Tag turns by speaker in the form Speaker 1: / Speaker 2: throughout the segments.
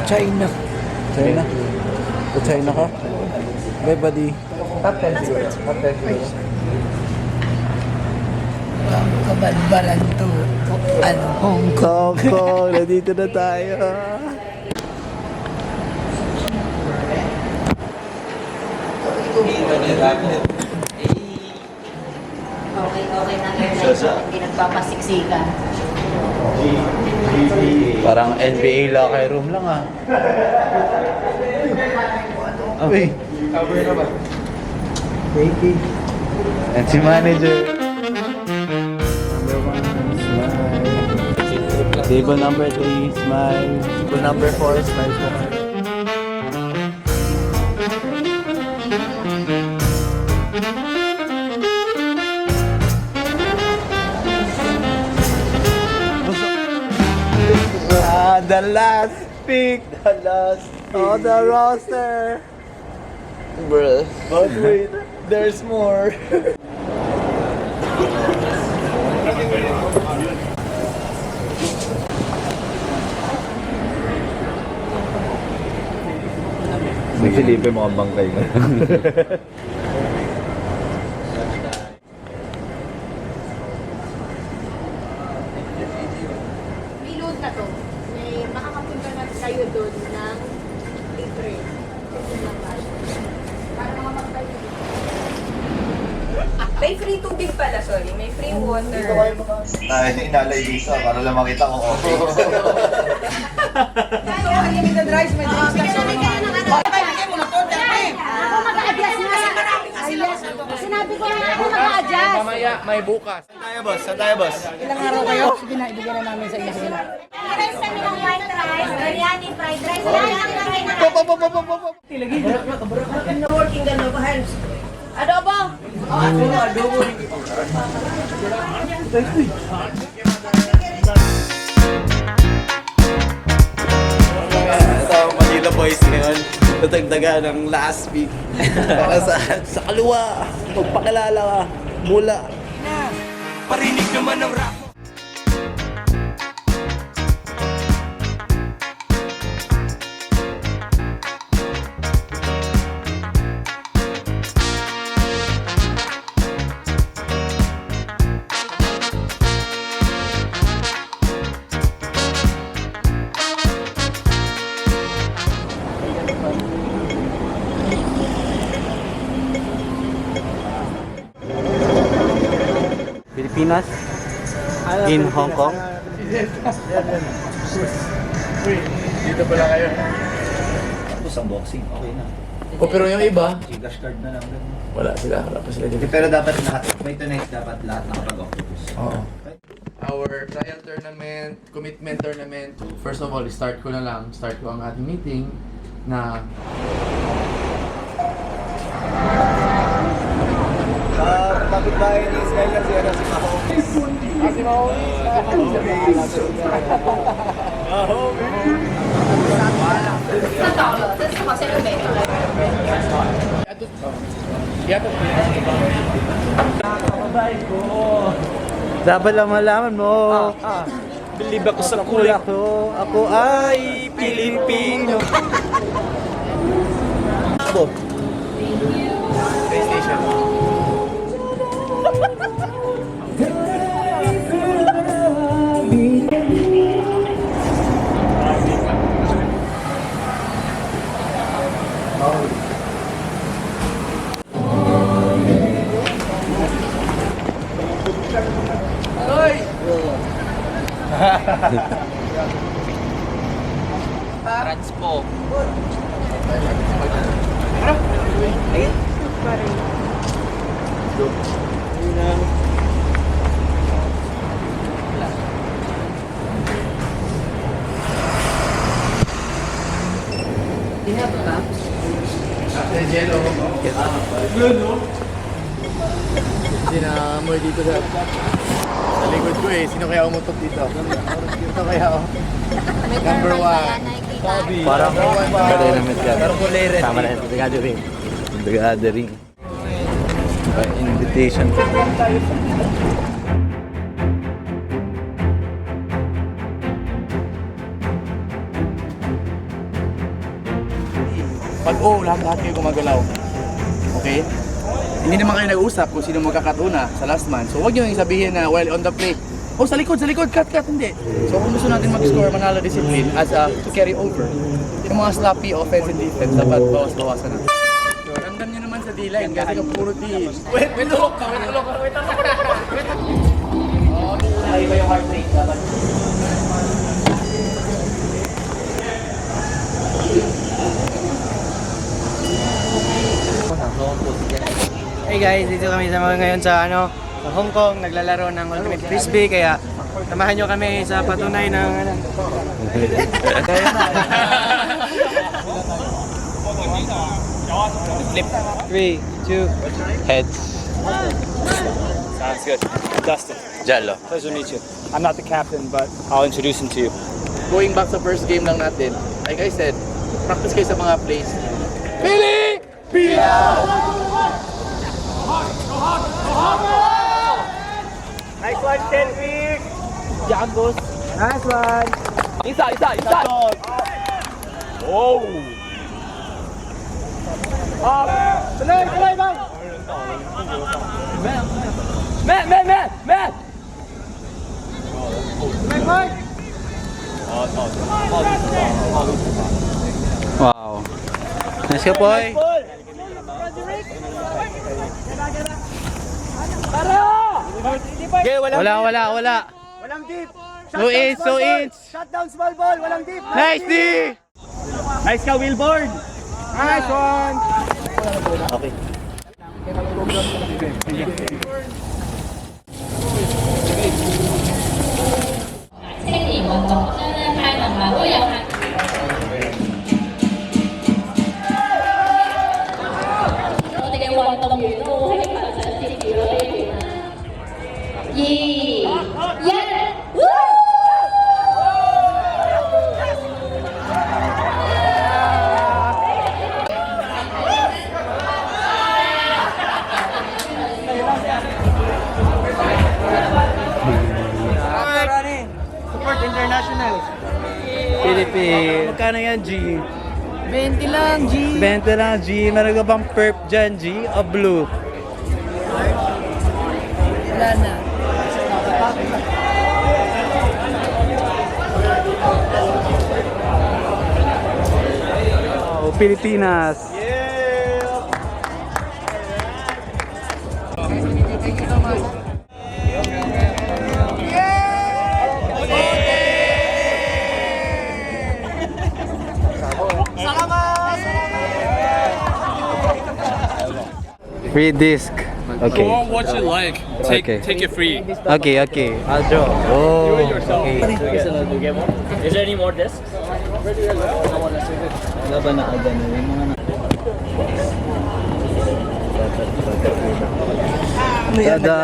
Speaker 1: China. China? Sa China ka? Bye, buddy.
Speaker 2: Top 10 siguro. Top 10 siguro.
Speaker 3: Kabalbaran to. Hong Kong.
Speaker 1: Hong Kong, nandito na tayo.
Speaker 4: Okay na ngayon. Hindi nagpapasiksikan.
Speaker 1: Parang NBA locker room lang ah. Uy.
Speaker 2: Cover na ba?
Speaker 1: Thank you. And si manager. Number 1, smile. Table number 3, smile. Table number 4, smile po. The last pick. The last pick. Oh, the roster. Bruh. But wait, there's more.
Speaker 2: Si Felipe mukhang bangkay na.
Speaker 5: Reload na to. May makakapunta na kayo doon ng libre. Para makapagpay nyo.
Speaker 4: May free tubig pala, sorry. May free water.
Speaker 2: Ay, inalay visa para lang makita kung okay.
Speaker 3: Unlimited rice, may drinks na
Speaker 5: Bigyan namin kayo ng ano.
Speaker 3: Ako mag-a-adjust na. Sinabi ko na ako mag-a-adjust.
Speaker 1: Mamaya, may bukas.
Speaker 2: Saan tayo, boss? Saan tayo, boss?
Speaker 3: Ilang araw kayo? Sige na, ibigyan na namin sa inyo. Sige na.
Speaker 5: Rice kami ng white rice, biryani, fried rice. Lahat ang kain na
Speaker 4: Working the local hands.
Speaker 5: adobo.
Speaker 1: Ito, Manila Boys ngayon. Tatagdaga ng last week. Para sa kaluwa. Magpakilala ka. Mula.
Speaker 6: Parinig naman ng rap.
Speaker 1: Pilipinas in Hong Kong.
Speaker 2: Dito pala kayo. Tapos ang boxing, okay na.
Speaker 1: O pero yung iba,
Speaker 2: Gigash card na lang.
Speaker 1: wala pa sila dito.
Speaker 2: Pero dapat may tonight dapat lahat nakapag-octopus.
Speaker 1: Oo. Our trial tournament, commitment tournament. First of all, start ko ang ating meeting na
Speaker 2: Bakit ba ni Skyler si Mahomes? Si Mahomes.
Speaker 1: dapat lang malaman mo.
Speaker 6: Believe ako sa kulak.
Speaker 1: Ako ay Pilipino. PlayStation.
Speaker 6: Transpo.
Speaker 1: Sinamoy dito sa likod ko eh. Sino kaya umutot dito? Ito kaya oh. Number 1. Parang dynamite ka. Parang kulay red. Tama na ito. Gathering. Gathering. Invitation.
Speaker 2: lahat kayo gumagalaw. Okay? Hindi naman kayo nag-usap kung sino magkakatuna sa last man. So, huwag nyo yung sabihin na, well, on the play, sa likod, cut, hindi. So, kung gusto natin mag-score, manalo discipline as to carry over. Yung mga sloppy offense and defense, dapat bawas-bawasan na. So, ramdam nyo naman sa D-line kasi kung puro D. Wait, tulok ka. Iba yung heart rate dapat.
Speaker 7: Hey guys, dito kami sa mga ngayon sa sa Hong Kong, naglalaro ng Ultimate Frisbee, kaya samahan nyo kami sa patunay ng
Speaker 6: Flip.
Speaker 7: 3, 2,
Speaker 1: Heads.
Speaker 6: Sounds good. Dustin.
Speaker 1: Jello.
Speaker 6: Pleasure to meet you. I'm not the captain, but I'll introduce him to you.
Speaker 2: Going back sa first game lang natin, like I said, practice kayo sa mga plays. Pili!
Speaker 6: Nice one, 10 feet. Jagos.
Speaker 7: nice one!
Speaker 6: Inside. Oh.
Speaker 7: Tuloy, bang! Man!
Speaker 1: Wow. Nice ka, boy.
Speaker 7: Okay,
Speaker 1: Wala.
Speaker 7: walang deep!
Speaker 1: So inch.
Speaker 7: Shutdown small ball, walang deep!
Speaker 1: Nice, D!
Speaker 6: Nice ka, Wilborn.
Speaker 7: Nice one!
Speaker 1: Okay.
Speaker 7: Support International!
Speaker 1: Philippines. Magkano yan, G?
Speaker 3: 20 lang, G.
Speaker 1: 20 lang, G. Meron ka bang perp dyan, G? O blue?
Speaker 3: Wala na.
Speaker 1: Oh, Pilipinas. Free disc. Okay.
Speaker 6: What you like.
Speaker 1: Okay.
Speaker 6: Take it free.
Speaker 1: Okay. I'll draw. Oh, okay.
Speaker 6: Is there any more discs?
Speaker 1: Tada!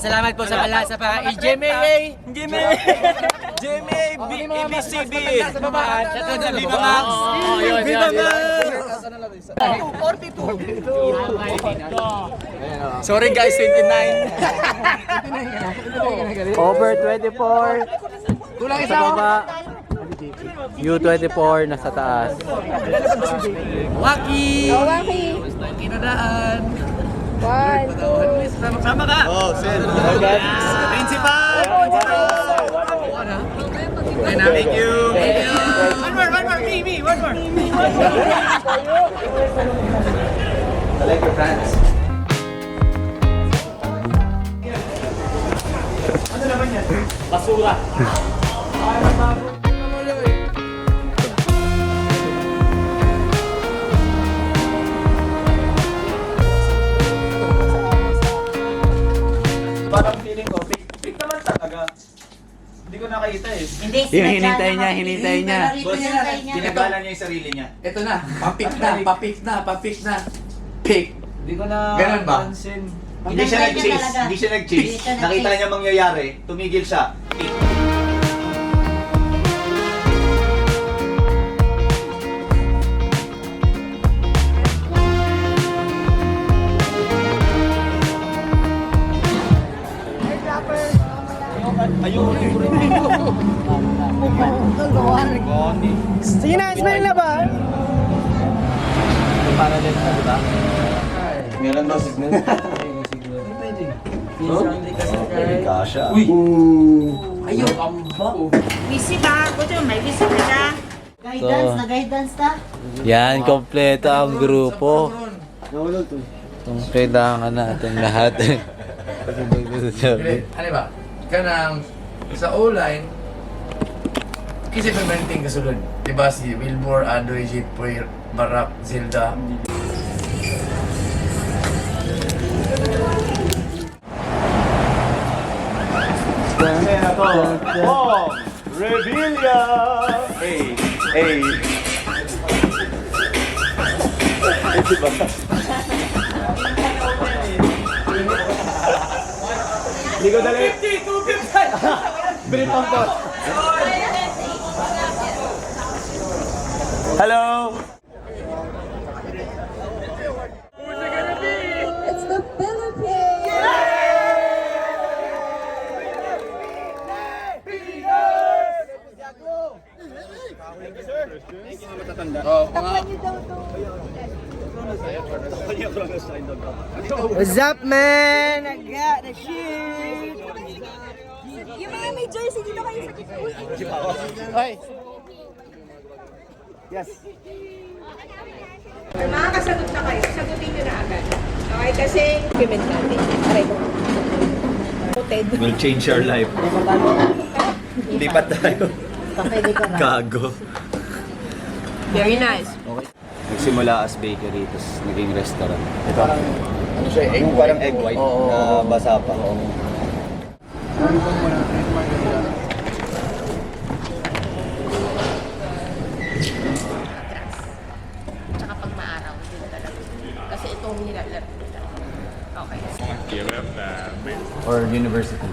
Speaker 7: Salamat po sa pala sa GMA, ABCB, sa Viva Max. Viva Max! Sorry guys, 29.
Speaker 1: Over 24.
Speaker 3: Kulang
Speaker 1: Sa baba. U24 nasa taas.
Speaker 7: Waki! Kinadaan. Sama ka!
Speaker 1: Oh, sir.
Speaker 7: Principal! Thank you! One more! Me! One more!
Speaker 2: I like your pants.
Speaker 6: Basura.
Speaker 1: Parang feeling ko, fake naman talaga. Hindi ko nakita eh.
Speaker 4: Hindi,
Speaker 1: Yung hinintay niya.
Speaker 4: Boss,
Speaker 1: Ginagalan niya yung sarili niya.
Speaker 2: Ito na, papik na. Pick.
Speaker 1: Hindi ko na
Speaker 2: Ganun ba?
Speaker 1: pansin.
Speaker 4: Hindi siya nag-chase.
Speaker 1: Hindi siya nag-chase. Nakita niya mangyayari, tumigil siya. Ayun.
Speaker 7: Sige na, smile na ba?
Speaker 1: Parallel na, di ba? Meron daw signal. Kasha. Uy!
Speaker 4: Busy ba? Buti may busy ka na. Guidance na.
Speaker 1: Yan, kompleto ang grupo. Kailangan natin lahat.
Speaker 2: Ano ba? Kanang sa O-line, kasi fermenting kasulod. Diba si Wilbur, Adoy, Jipoy, Barak, Zilda.
Speaker 6: Oh, Revilla!
Speaker 1: Hey, hey.
Speaker 6: Hindi ko dali.
Speaker 1: Hello!
Speaker 5: It's the Philippines!
Speaker 2: Oh, mga
Speaker 7: What's up, man? I got the shit!
Speaker 5: Yung mga may jersey, dito kayo sa kitchen.
Speaker 7: Oy! Yes.
Speaker 5: Kung makakasagot na kayo, sagutin nyo na agad. Okay, kasi implement natin. Aray ko. Noted.
Speaker 1: Will change your life. Lipat tayo. Gago.
Speaker 5: Very nice.
Speaker 1: Nagsimula as bakery, tapos naging restaurant. Ito.
Speaker 2: ano siya, egg white.
Speaker 1: Parang egg white
Speaker 2: Oo.
Speaker 1: na basa pa.
Speaker 4: Tsaka pag maaraw, din talaga. Kasi itong nilalaro nila. Okay.
Speaker 1: Or university.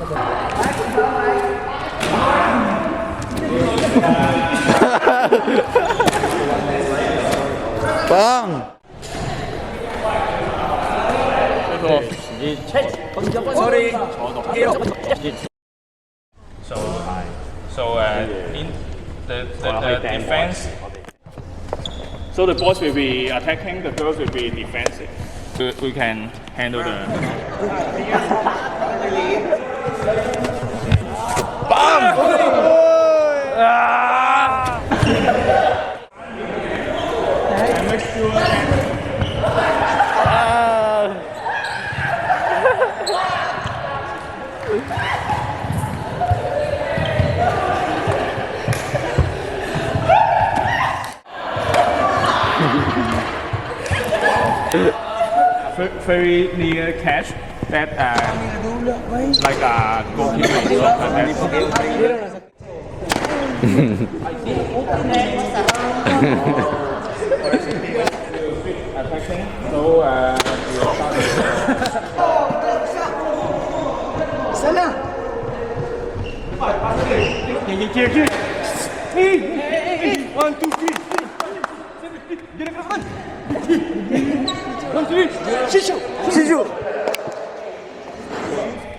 Speaker 1: Bang!
Speaker 6: Sorry. So in the defense. So the boys will be attacking, the girls will be defensive. We can handle the. Very near catch that like a goalkeeper. Attacking. So
Speaker 7: Sana! One, two, three.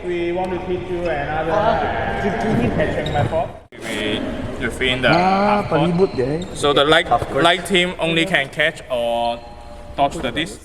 Speaker 6: we want to teach you another catching method. We define the half court. So the light team only can catch or dodge the disc.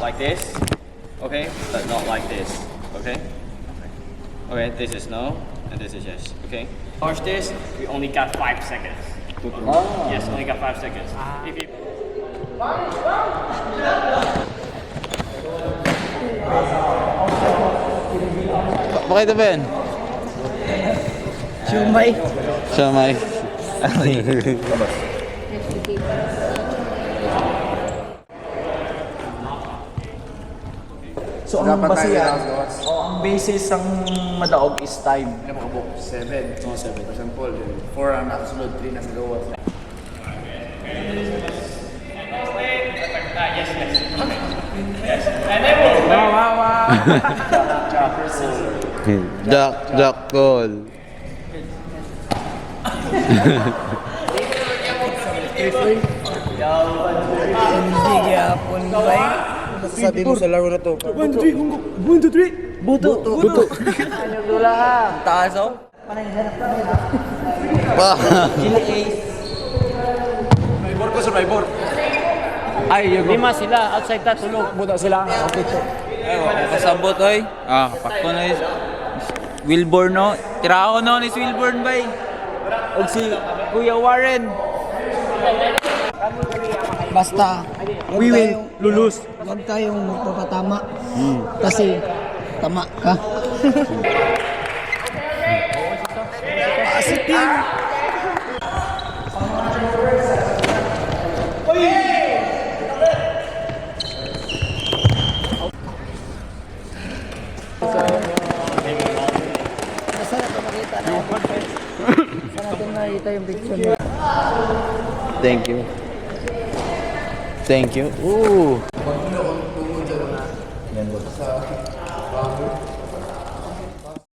Speaker 8: like this. Okay, but not like this. Okay. Okay, this is no, and this is yes. Okay. Watch this. We only got 5 seconds. Yes, only got 5 seconds. If you
Speaker 1: Pakita Ben.
Speaker 7: Siumay.
Speaker 1: Siomay.
Speaker 9: So ang basihan, ang basis ang madaog is time.
Speaker 2: Hindi na makabuk. 7. Oo, 7. For example, 4 ang nakasunod, 3 na sa gawas.
Speaker 1: Jack Cole.
Speaker 7: Hindi gyapon bay.
Speaker 2: Sabi mo sa laro na to.
Speaker 7: 1, 2, 3. Buto. Ano dula ha?
Speaker 2: Taas oh.
Speaker 7: Chili Ace.
Speaker 2: Survivor ko, survivor.
Speaker 9: Ay, yung
Speaker 7: Lima sila, outside ta tulog.
Speaker 9: buta sila. Okay to.
Speaker 1: Kasabot oy. Pakto na is Wilborn no. Tirao no ni Wilborn bay. Og si Kuya Warren.
Speaker 3: Basta,
Speaker 9: We will lulus.
Speaker 3: huwag tayong magpapatama. Kasi, tama ka. Asitin. Sana ito makita na. Sana ito nakita yung picture mo.
Speaker 1: Thank you. Thank you. Ooh.